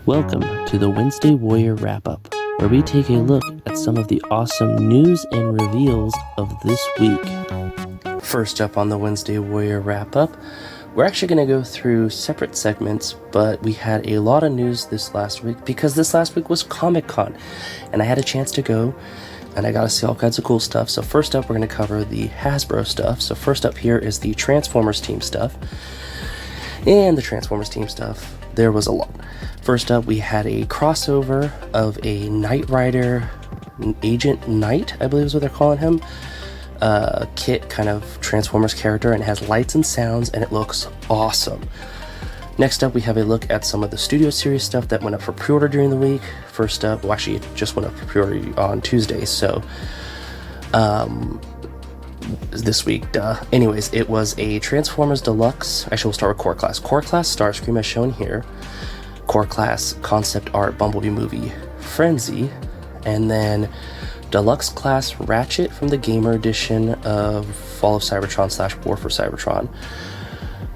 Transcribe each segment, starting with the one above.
Welcome to the Wednesday Warrior Wrap-Up, where we take a look at some of the awesome news and reveals of this week. First up on the Wednesday Warrior Wrap-Up, we're actually going to go through separate segments, but we had a lot of news this last week because this last week was Comic-Con, and I had a chance to go, and I got to see all kinds of cool stuff. So first up, we're going to cover the Hasbro stuff. So first up here is the Transformers team stuff. And the Transformers team stuff, there was a lot. First up, we had a crossover of a Knight Rider, Agent Knight, I believe is what they're calling him, kit kind of Transformers character, and it has lights and sounds, and it looks awesome. Next up, we have a look at some of the Studio Series stuff that went up for pre-order during the week. First up, well, actually, it just went up for pre-order on Tuesday, so this week, duh. Anyways, it was a Transformers Deluxe. Actually, we'll start with Core Class. Core Class Starscream, as shown here. Core Class Concept Art Bumblebee Movie Frenzy. And then Deluxe Class Ratchet from the Gamer Edition of Fall of Cybertron / War for Cybertron.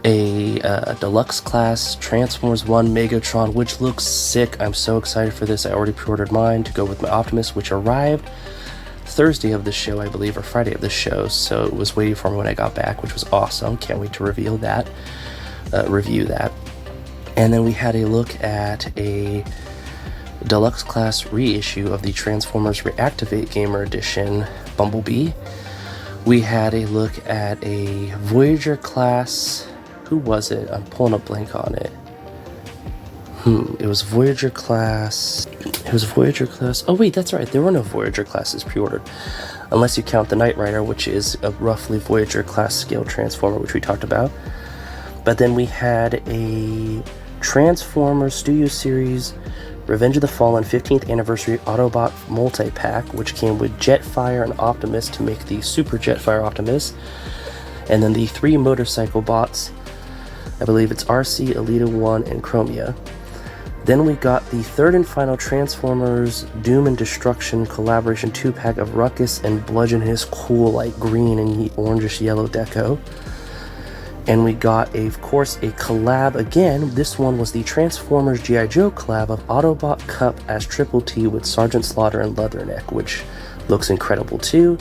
A Deluxe Class Transformers 1 Megatron, which looks sick. I'm so excited for this. I already pre-ordered mine to go with my Optimus, which arrived Thursday of the show, I believe, or Friday of the show, so it was waiting for me when I got back, which was awesome. Can't wait to review that. And then we had a look at a Deluxe Class reissue of the Transformers Reactivate Gamer Edition Bumblebee. We had a look at a Voyager Class. Who was it? I'm pulling a blank on it. It was Voyager Class. Oh wait, that's right. There were no Voyager Classes pre-ordered. Unless you count the Knight Rider, which is a roughly Voyager Class scale Transformer, which we talked about. But then we had a Transformers Studio Series Revenge of the Fallen 15th Anniversary Autobot Multi-Pack, which came with Jetfire and Optimus to make the Super Jetfire Optimus. And then the 3 motorcycle bots. I believe it's RC, Elita 1, and Chromia. Then we got the third and final Transformers Doom and Destruction collaboration 2-pack of Ruckus and Bludgeon in his cool light green and orangish yellow deco. And we got, of course, a collab again. This one was the Transformers GI Joe collab of Autobot Cup as Triple T with Sergeant Slaughter and Leatherneck, which looks incredible too.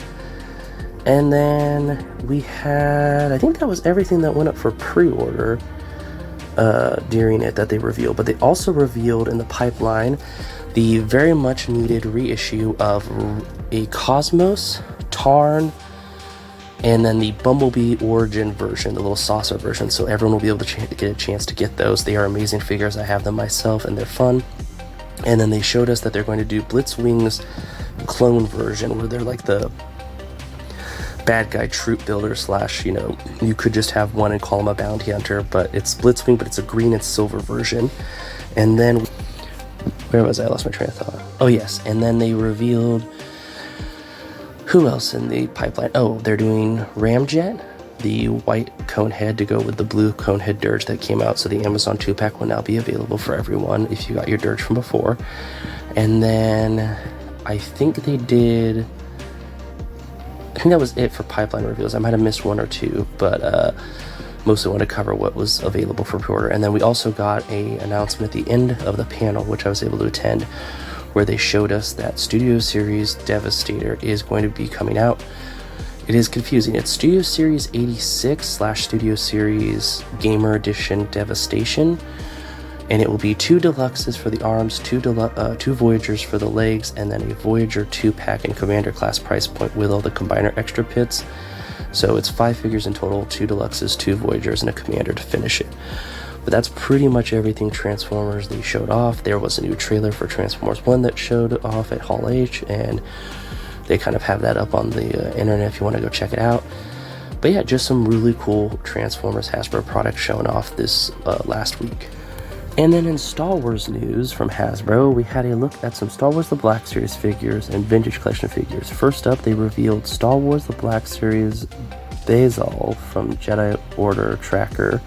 And then we had, I think that was everything that went up for pre-order during it that they revealed, but they also revealed in the pipeline the very much needed reissue of a Cosmos, Tarn, and then the Bumblebee Origin version, the little saucer version, so everyone will be able to get a chance to get those. They are amazing figures. I have them myself, and they're fun. And then they showed us that they're going to do Blitzwing's clone version, where they're like the bad guy troop builder / you could just have one and call him a bounty hunter, but it's Blitzwing, but it's a green and silver version. And then where was I? Lost my train of thought. Oh yes, and then they revealed who else in the pipeline. Oh, they're doing Ramjet, the white cone head to go with the blue cone head dirge that came out, so the Amazon 2-pack will now be available for everyone if you got your dirge from before. And then I think that was it for pipeline reveals. I might have missed one or two, but mostly want to cover what was available for pre-order. And then we also got an announcement at the end of the panel, which I was able to attend, where they showed us that Studio Series Devastator is going to be coming out. It is confusing. It's Studio Series 86 / Studio Series Gamer Edition Devastation. And it will be 2 Deluxes for the arms, 2 Voyagers for the legs, and then a Voyager 2-pack in Commander class price point with all the Combiner extra pits. So it's 5 figures in total, 2 Deluxes, 2 Voyagers, and a Commander to finish it. But that's pretty much everything Transformers they showed off. There was a new trailer for Transformers 1 that showed off at Hall H, and they kind of have that up on the internet if you want to go check it out. But yeah, just some really cool Transformers Hasbro products showing off this last week. And then in Star Wars news from Hasbro, we had a look at some Star Wars The Black Series figures and Vintage Collection figures. First up, they revealed Star Wars The Black Series Basil from Jedi Order Tracker.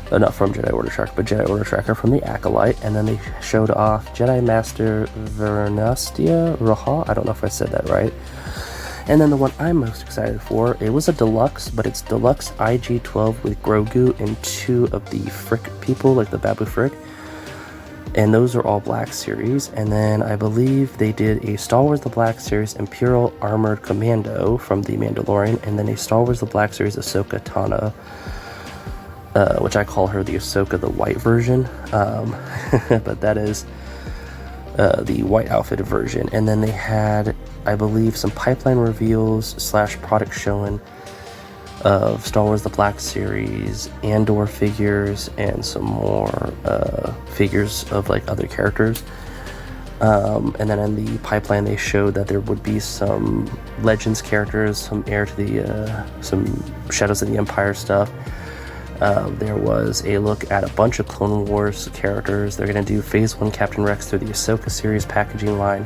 Not from Jedi Order Tracker, but Jedi Order Tracker from the Acolyte. And then they showed off Jedi Master Vernastia Raha. I don't know if I said that right. And then the one I'm most excited for, it was a deluxe, but it's Deluxe IG-12 with Grogu and 2 of the Frick people, like the Babu Frick. And those are all Black Series. And then I believe they did a Star Wars The Black Series Imperial Armored Commando from The Mandalorian, and then a Star Wars The Black Series Ahsoka Tano, which I call her the Ahsoka the white version, but that is the white outfitted version. And then they had, I believe, some pipeline reveals / product showing of Star Wars The Black Series, Andor figures, and some more figures of like other characters. And then in the pipeline they showed that there would be some Legends characters, some Heir to the some Shadows of the Empire stuff. There was a look at a bunch of Clone Wars characters. They're going to do Phase 1 Captain Rex through the Ahsoka series packaging line.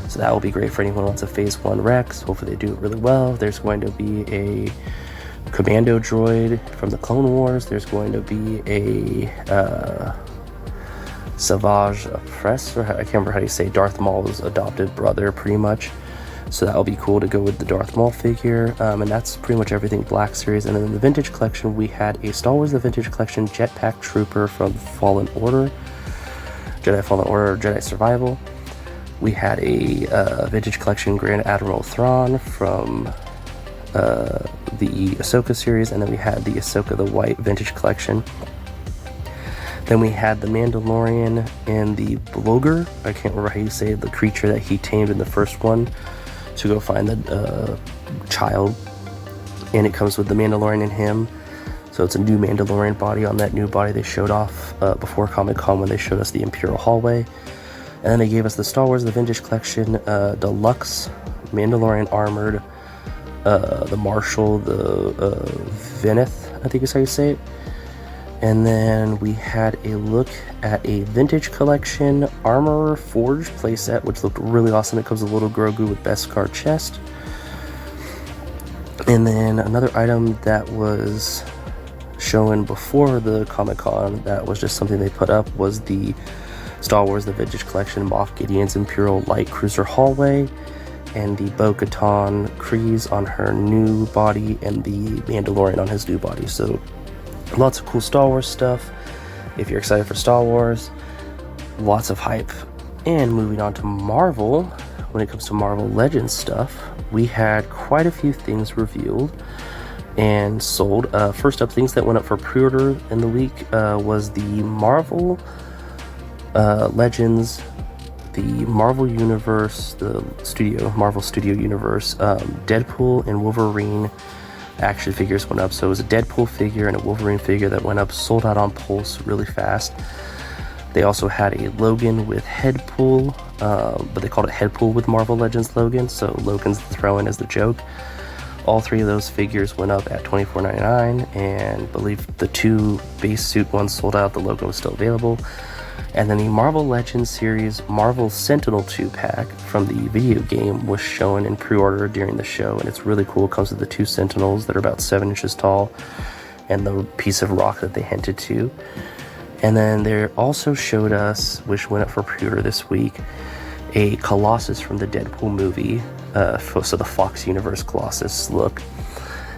So that will be great for anyone who wants a Phase 1 Rex. Hopefully they do it really well. There's going to be a Commando droid from the Clone Wars. There's going to be a Savage Opress, or I can't remember how you say Darth Maul's adopted brother, pretty much. So that'll be cool to go with the Darth Maul figure. And that's pretty much everything Black Series. And then in the Vintage Collection, we had a Star Wars The Vintage Collection Jetpack Trooper from Fallen Order, Jedi Fallen Order, or Jedi Survival. We had a Vintage Collection Grand Admiral Thrawn from the Ahsoka series, and then we had the Ahsoka the White Vintage Collection. Then we had the Mandalorian and the Bloger, I can't remember how you say the creature that he tamed in the first one to go find the child, and it comes with the Mandalorian and him. So it's a new Mandalorian body. On that new body they showed off before Comic-Con when they showed us the Imperial hallway. And then they gave us the Star Wars The Vintage Collection Deluxe Mandalorian Armored, the Marshal, the Veneth, I think is how you say it. And then we had a look at a Vintage Collection Armorer Forged playset, which looked really awesome. It comes with a little Grogu with Beskar chest. And then another item that was shown before the Comic-Con that was just something they put up was the Star Wars The Vintage Collection Moff Gideon's Imperial Light Cruiser Hallway, and the Bo-Katan Kryze on her new body, and the Mandalorian on his new body. So lots of cool Star Wars stuff. If you're excited for Star Wars, lots of hype. And moving on to Marvel, when it comes to Marvel Legends stuff, we had quite a few things revealed and sold. First up, things that went up for pre-order in the week was the Marvel Legends, the Marvel Universe, the Marvel Studio Universe, Deadpool and Wolverine action figures went up. So it was a Deadpool figure and a Wolverine figure that went up, sold out on Pulse really fast. They also had a Logan with Headpool, but they called it Headpool with Marvel Legends Logan, so Logan's thrown as the joke. All three of those figures went up at $24.99, and I believe the two base suit ones sold out. The logo was still available. And then the Marvel Legends series Marvel Sentinel 2-pack from the video game was shown in pre-order during the show, and it's really cool. It comes with the two Sentinels that are about 7 inches tall and the piece of rock that they hinted to. And then they also showed us, which went up for pre-order this week, a Colossus from the Deadpool movie, so the Fox Universe Colossus look.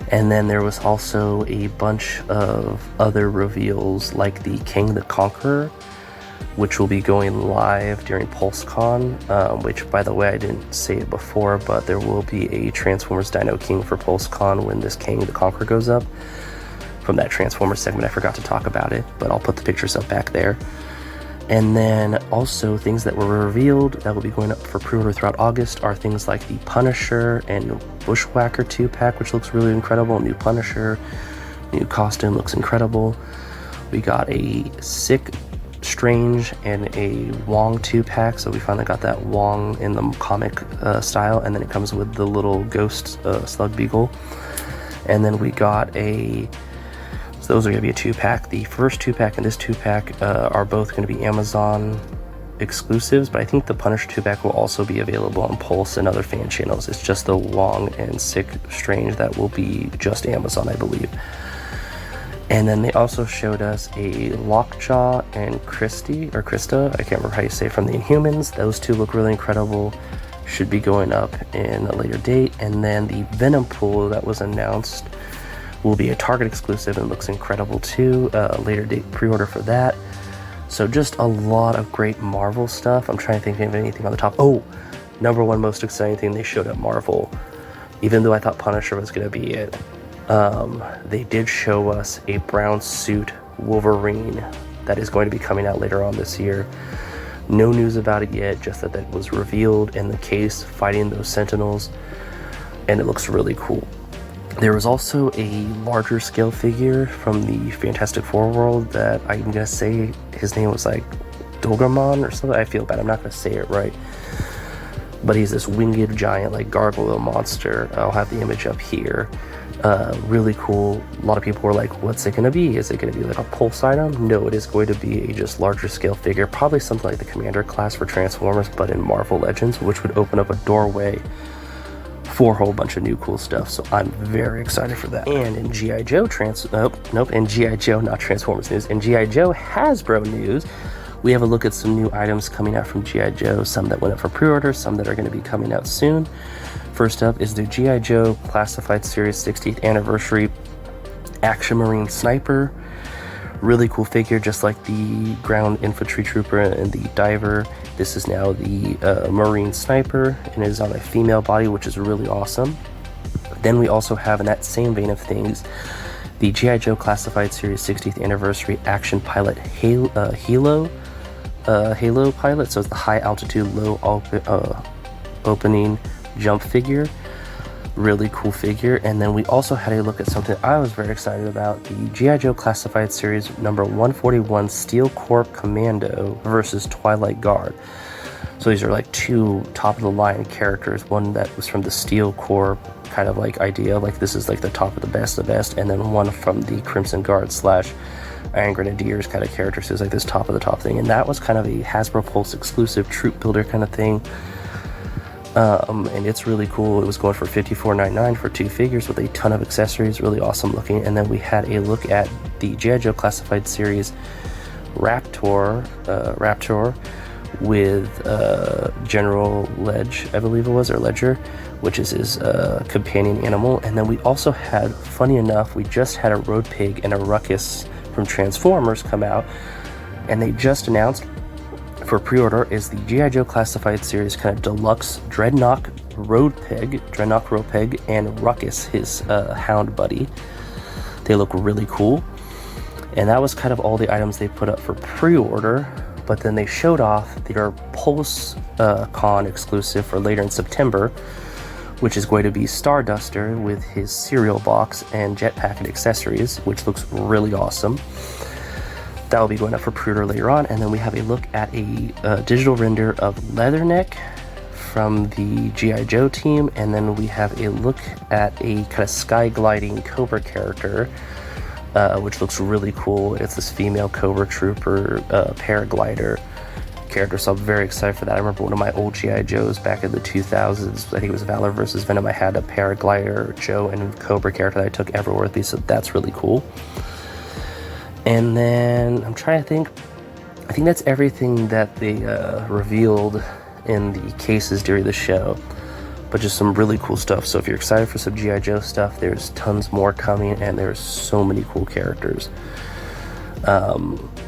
And then there was also a bunch of other reveals, like the King the Conqueror, which will be going live during PulseCon, which, by the way, I didn't say it before, but there will be a Transformers Dino King for PulseCon when this King the Conqueror goes up. From that Transformers segment, I forgot to talk about it, but I'll put the pictures up back there. And then also things that were revealed that will be going up for pre-order throughout August are things like the Punisher and Bushwhacker 2-pack, which looks really incredible. New Punisher, new costume, looks incredible. We got a sick Strange and a Wong 2-pack, so we finally got that Wong in the comic style, and then it comes with the little ghost slug beagle. And then we got so those are going to be a 2-pack. The first 2-pack and this 2-pack are both going to be Amazon exclusives, but I think the Punisher 2-pack will also be available on Pulse and other fan channels. It's just the Wong and Sick Strange that will be just Amazon, I believe. And then they also showed us a Lockjaw and Krista, I can't remember how you say it, from the Inhumans. Those two look really incredible. Should be going up in a later date. And then the Venom Pool that was announced will be a Target exclusive and looks incredible too. Later date pre-order for that. So just a lot of great Marvel stuff. I'm trying to think of anything on the top. Oh, number one most exciting thing they showed at Marvel, even though I thought Punisher was going to be it, they did show us a brown suit Wolverine that is going to be coming out later on this year. No news about it yet, just that it was revealed in the case fighting those Sentinels, and it looks really cool. There was also a larger scale figure from the Fantastic Four world that I'm going to say his name was like Doberman or something. I feel bad, I'm not going to say it right. But he's this winged giant like gargoyle monster. I'll have the image up here. Really cool. A lot of people were like, what's it going to be? Is it going to be like a pulse item? No, it is going to be a just larger scale figure. Probably something like the Commander class for Transformers, but in Marvel Legends, which would open up a doorway for a whole bunch of new cool stuff. So I'm very excited for that. And in G.I. Joe in G.I. Joe, not Transformers news, in G.I. Joe Hasbro news, we have a look at some new items coming out from G.I. Joe, some that went up for pre-order, some that are going to be coming out soon. First up is the G.I. Joe Classified Series 60th Anniversary Action Marine Sniper. Really cool figure, just like the Ground Infantry Trooper and the Diver. This is now the Marine Sniper, and it is on a female body, which is really awesome. Then we also have, in that same vein of things, the G.I. Joe Classified Series 60th Anniversary Action Pilot Halo Pilot. So it's the high altitude, low opening jump figure. Really cool figure. And then we also had a look at something I was very excited about, the G.I. Joe Classified Series number 141 Steel Corps Commando versus Twilight Guard. So these are like two top of the line characters, one that was from the Steel Corps kind of like idea, like this is like the top of the best, and then one from the Crimson Guard / Iron Grenadiers kind of character. So it's like this top of the top thing, and that was kind of a Hasbro Pulse exclusive troop builder kind of thing. And it's really cool. It was going for $54.99 for two figures with a ton of accessories, really awesome looking. And then we had a look at the G.I. Joe Classified Series Raptor with General Ledge, I believe it was, or Ledger, which is his companion animal. And then we also had, funny enough, we just had a Road Pig and a Ruckus from Transformers come out, and they just announced for pre-order is the G.I. Joe Classified Series kind of deluxe Dreadnought Road Pig, and Ruckus, his hound buddy. They look really cool. And that was kind of all the items they put up for pre-order. But then they showed off their Pulse Con exclusive for later in September, which is going to be Starduster with his cereal box and jetpack and accessories, which looks really awesome. That will be going up for pre-order later on. And then we have a look at a digital render of Leatherneck from the G.I. Joe team. And then we have a look at a kind of sky gliding Cobra character, which looks really cool. It's this female Cobra Trooper paraglider character, so I'm very excited for that. I remember one of my old G.I. Joes back in the 2000s, I think it was Valor vs. Venom, I had a paraglider Joe and Cobra character that I took everywhere with me, so that's really cool. And then I'm trying to think, I think that's everything that they revealed in the cases during the show, but just some really cool stuff. So if you're excited for some G.I. Joe stuff, there's tons more coming, and there's so many cool characters.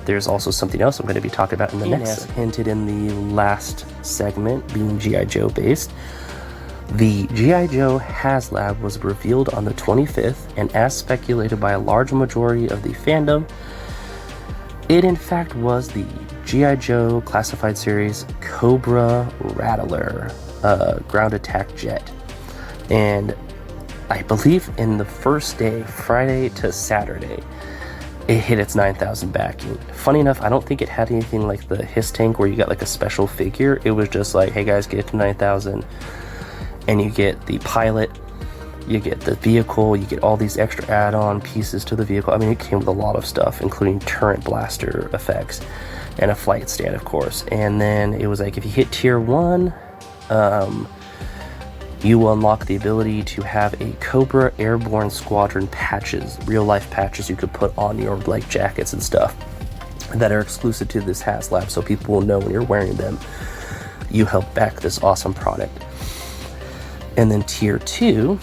There's also something else I'm going to be talking about in the next, hinted in the last segment, being G.I. Joe based. The G.I. Joe Haslab was revealed on the 25th, and as speculated by a large majority of the fandom, it in fact was the G.I. Joe Classified Series Cobra Rattler ground attack jet. And I believe in the first day, Friday to Saturday, it hit its 9,000 backing. Funny enough, I don't think it had anything like the Hiss Tank where you got like a special figure. It was just like, hey guys, get it to 9,000. And you get the pilot, you get the vehicle, you get all these extra add-on pieces to the vehicle. I mean, it came with a lot of stuff, including turret blaster effects and a flight stand, of course. And then it was like, if you hit tier 1, you will unlock the ability to have a Cobra Airborne Squadron patches, real-life patches you could put on your like jackets and stuff that are exclusive to this Haslab, so people will know when you're wearing them, you help back this awesome product. And then tier 2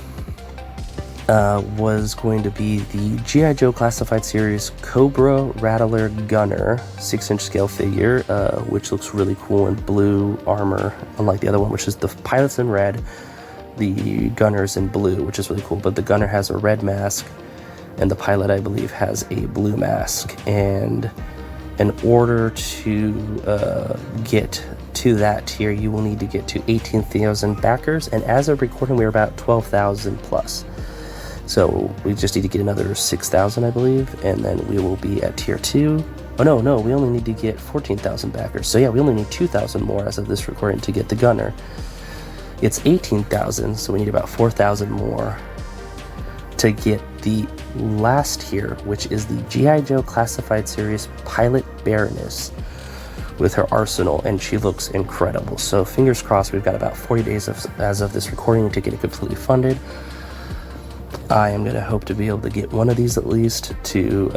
was going to be the G.I. Joe Classified Series Cobra Rattler Gunner 6-inch scale figure, which looks really cool in blue armor, unlike the other one, which is the pilot's in red, the gunner's in blue, which is really cool, but the gunner has a red mask, and the pilot, I believe, has a blue mask. And in order to get to that tier, you will need to get to 18,000 backers, and as of recording, we're about 12,000 plus. So we just need to get another 6,000, I believe, and then we will be at tier 2. Oh no, we only need to get 14,000 backers. So yeah, we only need 2,000 more as of this recording to get the gunner. It's 18,000, so we need about 4,000 more to get the last tier, which is the G.I. Joe Classified Series Pilot Baroness with her arsenal, and she looks incredible. So fingers crossed, we've got about 40 days as of this recording to get it completely funded. I am going to hope to be able to get one of these at least to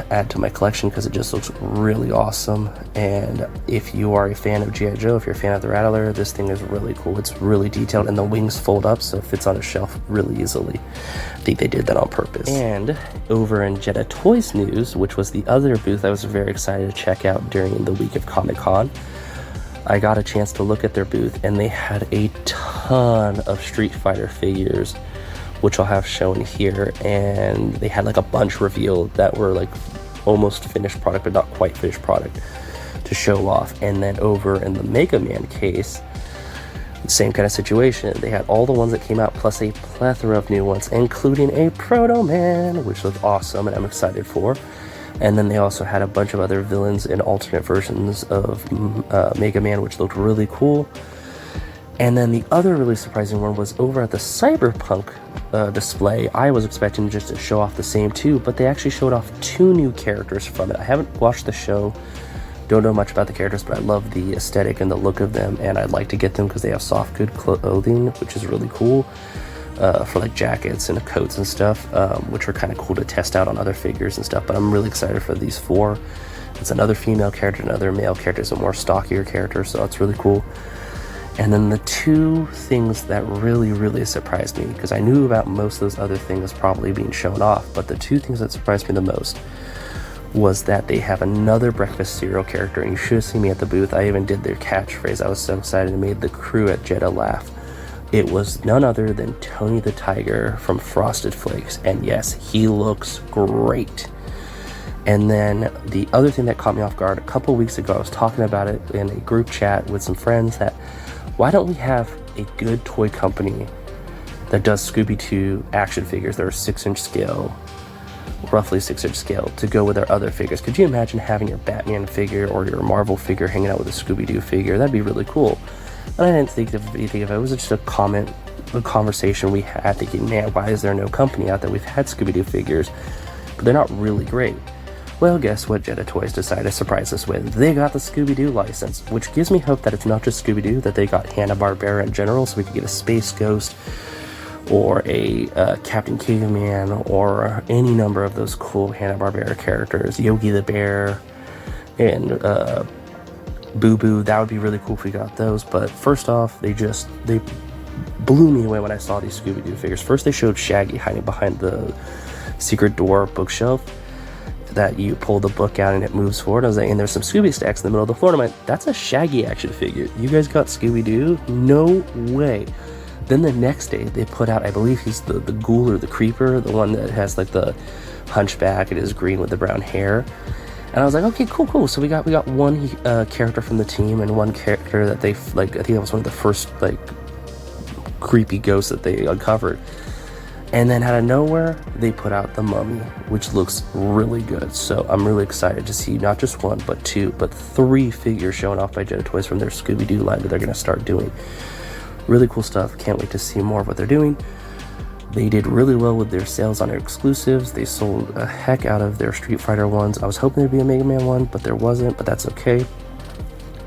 add to my collection, because it just looks really awesome. And if you are a fan of G.I. Joe, if you're a fan of the Rattler, this thing is really cool. It's really detailed, and the wings fold up so it fits on a shelf really easily. I think they did that on purpose. And over in Jetta Toys news, which was the other booth I was very excited to check out during the week of Comic-Con, I got a chance to look at their booth, and they had a ton of Street Fighter figures, which I'll have shown here, and they had like a bunch revealed that were like almost finished product but not quite finished product to show off. And then over in the Mega Man case, same kind of situation. They had all the ones that came out plus a plethora of new ones, including a Proto Man, which looked awesome and I'm excited for. And then they also had a bunch of other villains and alternate versions of Mega Man, which looked really cool. And then the other really surprising one was over at the Cyberpunk display. I was expecting just to show off the same two, but they actually showed off 2 new characters from it. I haven't watched the show, don't know much about the characters, but I love the aesthetic and the look of them, and I'd like to get them because they have soft good clothing, which is really cool, for like jackets and coats and stuff, which are kind of cool to test out on other figures and stuff. But I'm really excited for these 4. It's another female character, another male character, it's a more stockier character, so it's really cool. And then the 2 things that really surprised me, because I knew about most of those other things probably being shown off, but the 2 things that surprised me the most was that they have another breakfast cereal character, and you should have seen me at the booth. I even did their catchphrase. I was so excited and made the crew at Jetta laugh. It was none other than Tony the Tiger from Frosted Flakes, and yes, he looks great. And then the other thing that caught me off guard, a couple weeks ago, I was talking about it in a group chat with some friends, that why don't we have a good toy company that does Scooby-Doo action figures that are 6-inch scale, roughly 6-inch scale, to go with our other figures? Could you imagine having your Batman figure or your Marvel figure hanging out with a Scooby-Doo figure? That'd be really cool. And I didn't think of anything of it. It was just a conversation we had, thinking, man, why is there no company out there? We've had Scooby-Doo figures, but they're not really great. Well, guess what Jetta Toys decided to surprise us with? They got the Scooby-Doo license, which gives me hope that it's not just Scooby-Doo, that they got Hanna-Barbera in general, so we could get a Space Ghost or a Captain Caveman or any number of those cool Hanna-Barbera characters, Yogi the Bear and Boo Boo. That would be really cool if we got those. But first off, they blew me away when I saw these Scooby-Doo figures. First, they showed Shaggy hiding behind the secret door bookshelf that you pull the book out and it moves forward. I was like, and there's some Scooby stacks in the middle of the floor, and I'm like, that's a Shaggy action figure. You guys got Scooby-Doo? No way. Then the next day they put out, I believe he's the ghoul or the creeper, the one that has like the hunchback and is green with the brown hair. And I was like, okay, cool. So we got one character from the team and one character that they, like, I think that was one of the first like creepy ghosts that they uncovered. And then out of nowhere, they put out the Mummy, which looks really good. So I'm really excited to see not just 1, but 2, but 3 figures shown off by Jetta Toys from their Scooby-Doo line that they're going to start doing. Really cool stuff. Can't wait to see more of what they're doing. They did really well with their sales on their exclusives. They sold a heck out of their Street Fighter ones. I was hoping there'd be a Mega Man one, but there wasn't, but that's okay.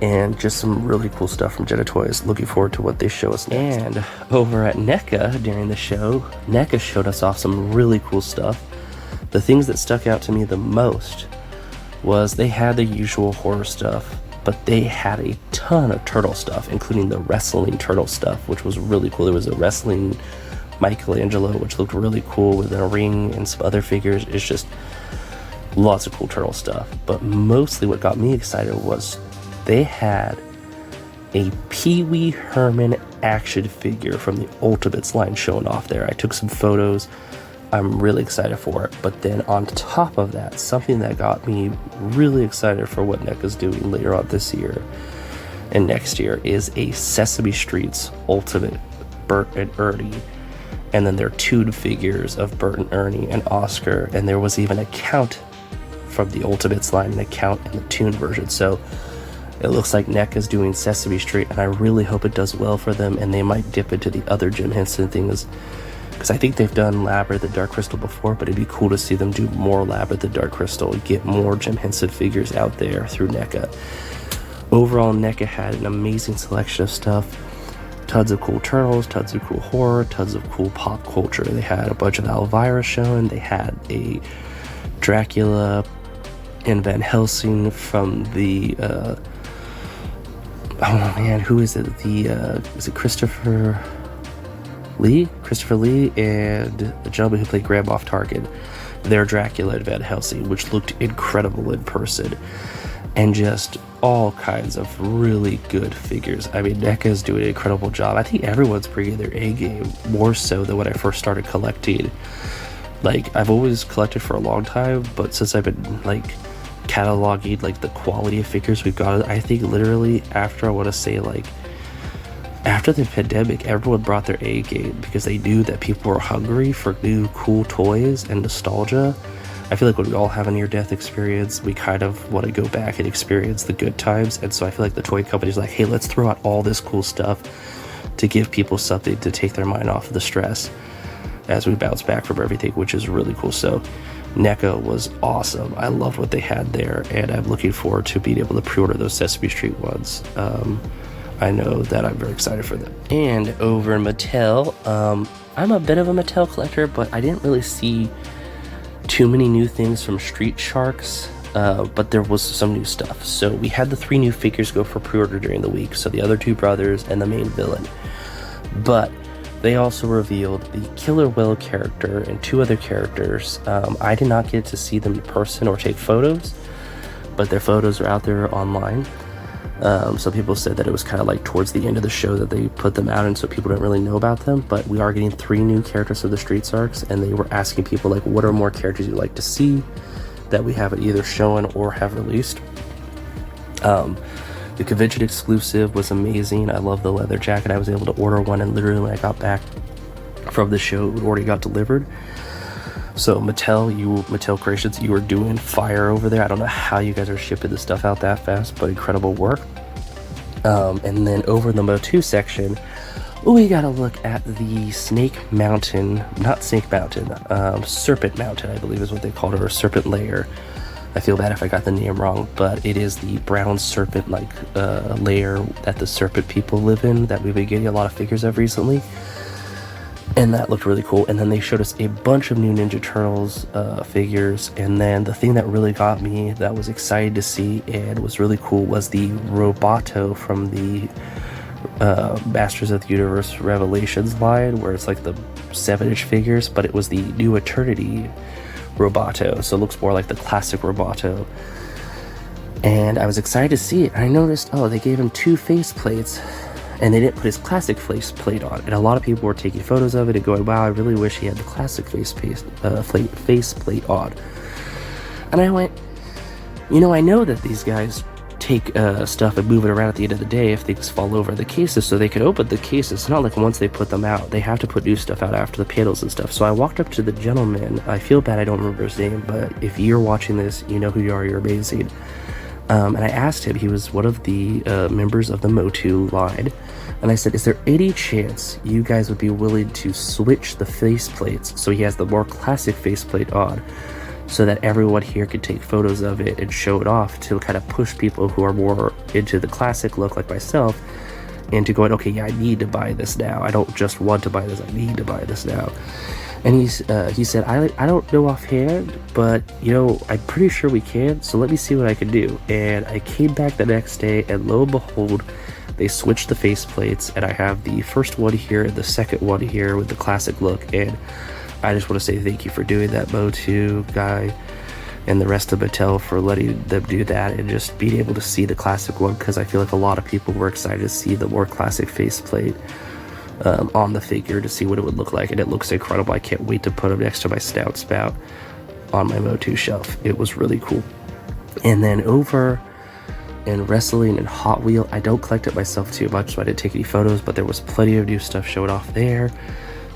And just some really cool stuff from Jetta Toys. Looking forward to what they show us next. And over at NECA during the show, NECA showed us off some really cool stuff. The things that stuck out to me the most was they had the usual horror stuff, but they had a ton of turtle stuff, including the wrestling turtle stuff, which was really cool. There was a wrestling Michelangelo, which looked really cool with a ring and some other figures. It's just lots of cool turtle stuff. But mostly what got me excited was they had a Pee Wee Herman action figure from the Ultimates line showing off there. I took some photos. I'm really excited for it. But then on top of that, something that got me really excited for what NECA's doing later on this year and next year is a Sesame Street's Ultimate Bert and Ernie. And then their tuned figures of Bert and Ernie and Oscar. And there was even a count from the Ultimates line, an account in the tuned version. So it looks like NECA's doing Sesame Street, and I really hope it does well for them, and they might dip into the other Jim Henson things, because I think they've done Labyrinth and Dark Crystal before, but it'd be cool to see them do more Labyrinth and Dark Crystal and get more Jim Henson figures out there through NECA. Overall, NECA had an amazing selection of stuff. Tons of cool turtles, tons of cool horror, tons of cool pop culture. They had a bunch of Elvira showing. They had a Dracula and Van Helsing from the oh man, who is it? Is it Christopher Lee and the gentleman who played Grand Moff Tarkin. Their Dracula and Van Helsing, which looked incredible in person, and just all kinds of really good figures. I mean, NECA is doing an incredible job. I think everyone's bringing their A game, more so than when I first started collecting. Like, I've always collected for a long time, but since I've been like cataloging like the quality of figures we've got, I think literally after, I want to say like after the pandemic, everyone brought their A game because they knew that people were hungry for new cool toys and nostalgia. I feel like when we all have a near-death experience, we kind of want to go back and experience the good times. And so I feel like the toy company's like, hey, let's throw out all this cool stuff to give people something to take their mind off of the stress as we bounce back from everything, which is really cool. So NECA was awesome. I love what they had there, and I'm looking forward to being able to pre-order those Sesame Street ones. I know that I'm very excited for them. And over Mattel, I'm a bit of a Mattel collector, but I didn't really see too many new things from Street Sharks, but there was some new stuff. So we had the 3 new figures go for pre-order during the week, so the other 2 brothers and the main villain. But they also revealed the Killer Whale character and 2 other characters. I did not get to see them in person or take photos, but their photos are out there online. Some people said that it was kind of like towards the end of the show that they put them out, and so people don't really know about them. But we are getting 3 new characters of the Street Sharks, and they were asking people like, what are more characters you'd like to see that we haven't either shown or have released. The convention exclusive was amazing. I love the leather jacket. I was able to order one, and literally when I got back from the show, it already got delivered. So Mattel Creations, you are doing fire over there. I don't know how you guys are shipping this stuff out that fast, but incredible work. And then over in the Motu section, we got to look at the Serpent Mountain, I believe is what they called it, or Serpent Lair. I feel bad if I got the name wrong, but it is the brown serpent lair that the serpent people live in that we've been getting a lot of figures of recently. And that looked really cool. And then they showed us a bunch of new Ninja Turtles figures. And then the thing that really got me, that was excited to see and was really cool, was the Roboto from the Masters of the Universe Revelations line, where it's like the 7-inch figures, but it was the New Eternity Roboto. So it looks more like the classic Roboto. And I was excited to see it. I noticed, they gave him 2 faceplates, and they didn't put his classic faceplate on. And a lot of people were taking photos of it and going, wow, I really wish he had the classic faceplate on. And I went, I know that these guys take stuff and move it around at the end of the day if things fall over the cases, so they can open the cases. It's not like once they put them out, they have to put new stuff out after the panels and stuff. So I walked up to the gentleman. I feel bad I don't remember his name, but if you're watching this, you know who you are, you're amazing. And I asked him, he was one of the members of the Motu line, and I said, is there any chance you guys would be willing to switch the faceplates so he has the more classic faceplate on, so that everyone here could take photos of it and show it off to kind of push people who are more into the classic look like myself into going, okay, yeah, I need to buy this now. I don't just want to buy this, I need to buy this now. And he said, I don't know offhand, but, I'm pretty sure we can, so let me see what I can do. And I came back the next day, and lo and behold, They switched the faceplates, and I have the first one here and the second one here with the classic look, and I just want to say thank you for doing that, Motu guy and the rest of Mattel, for letting them do that and just being able to see the classic one, because I feel like a lot of people were excited to see the more classic faceplate on the figure to see what it would look like, and it looks incredible. I can't wait to put them next to my Snout Spout on my Motu shelf. It was really cool. And then over in wrestling and Hot Wheel, I don't collect it myself too much, so I didn't take any photos, but there was plenty of new stuff showed off there.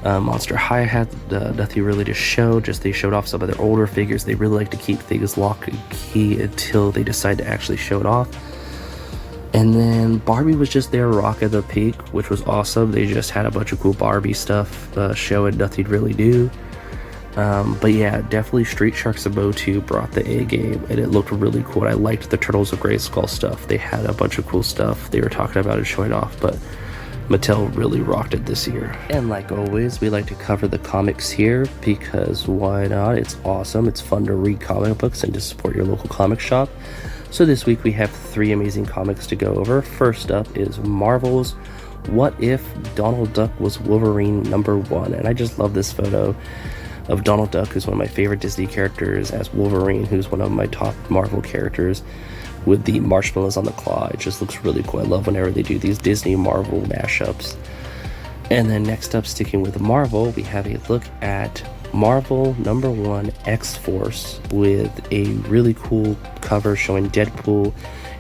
Monster High had nothing really to show, just they showed off some of their older figures. They really like to keep things lock and key until they decide to actually show it off. And then Barbie was just there rocking the peak, which was awesome. They just had a bunch of cool Barbie stuff showing, nothing really new. But yeah, definitely Street Sharks and Motu brought the A game, and it looked really cool. I liked the Turtles of Grayskull stuff. They had a bunch of cool stuff they were talking about and showing off, but Mattel really rocked it this year. And like always, we like to cover the comics here because why not? It's awesome. It's fun to read comic books and to support your local comic shop. So this week we have 3 amazing comics to go over. First up is Marvel's What If Donald Duck Was Wolverine #1, and I just love this photo of Donald Duck, who's one of my favorite Disney characters, as Wolverine, who's one of my top Marvel characters, with the marshmallows on the claw. It just looks really cool. I love whenever they do these Disney Marvel mashups. And then next up, sticking with Marvel, we have a look at Marvel #1 X-Force with a really cool cover showing Deadpool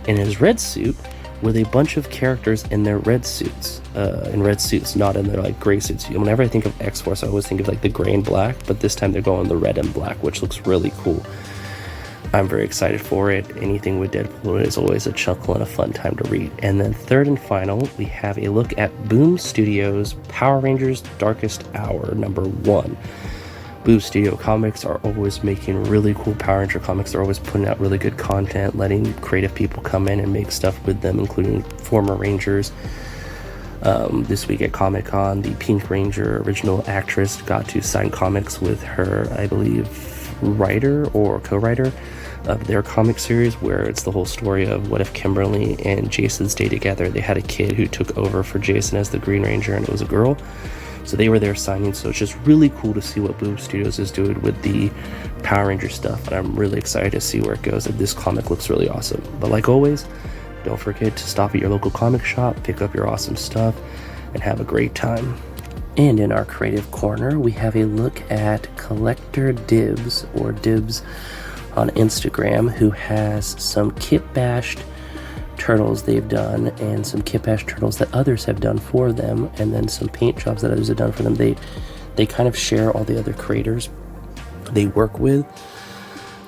in his red suit with a bunch of characters in their red suits, not in their like gray suits. Whenever I think of X-Force, I always think of like the gray and black, but this time they're going the red and black, which looks really cool. I'm very excited for it. Anything with Deadpool is always a chuckle and a fun time to read. And then third and final, we have a look at Boom Studios Power Rangers Darkest Hour #1. Boom Studio Comics are always making really cool Power Ranger comics. They're always putting out really good content, letting creative people come in and make stuff with them, including former Rangers. This week at Comic-Con, the Pink Ranger original actress got to sign comics with her, I believe, writer or co-writer of their comic series, where it's the whole story of what if Kimberly and Jason stayed together. They had a kid who took over for Jason as the Green Ranger, and it was a girl. So they were there signing, so it's just really cool to see what Boom Studios is doing with the Power Ranger stuff, and I'm really excited to see where it goes, and this comic looks really awesome. But like always, don't forget to stop at your local comic shop, pick up your awesome stuff, and have a great time. And in our creative corner, we have a look at Collector Dibs, or Dibs on Instagram, who has some kit bashed turtles they've done and some kit bash turtles that others have done for them, and then some paint jobs that others have done for them. They kind of share all the other creators they work with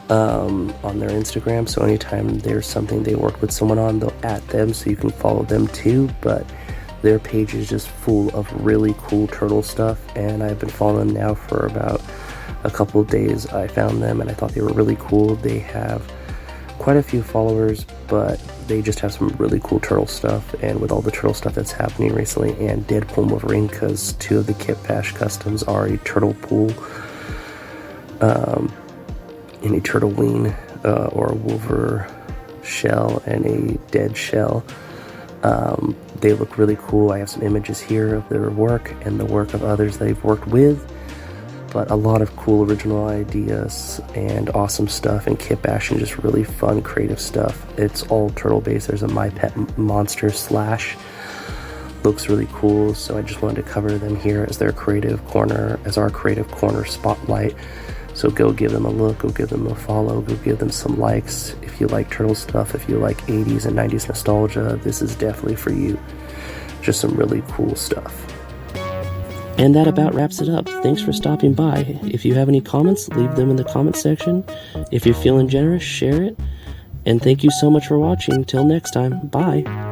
on their Instagram, so anytime there's something they work with someone on, they'll at them so you can follow them too. But their page is just full of really cool turtle stuff, and I've been following them now for about a couple of days. I found them and I thought they were really cool. They have quite a few followers, but they just have some really cool turtle stuff, and with all the turtle stuff that's happening recently, and Deadpool and Wolverine, because 2 of the Kit Bash customs are a turtle pool and a turtle wing, or a Wolver shell and a dead shell. They look really cool. I have some images here of their work and the work of others they've worked with, but a lot of cool original ideas and awesome stuff, and kit bash and just really fun creative stuff. It's all turtle based. There's a My Pet Monster Slash, looks really cool, so I just wanted to cover them here as their creative corner, as our creative corner spotlight. So go give them a look, go give them a follow, go give them some likes. If you like turtle stuff, if you like 80s and 90s nostalgia, this is definitely for you. Just some really cool stuff. And that about wraps it up. Thanks for stopping by. If you have any comments, leave them in the comment section. If you're feeling generous, share it. And thank you so much for watching. Till next time, bye.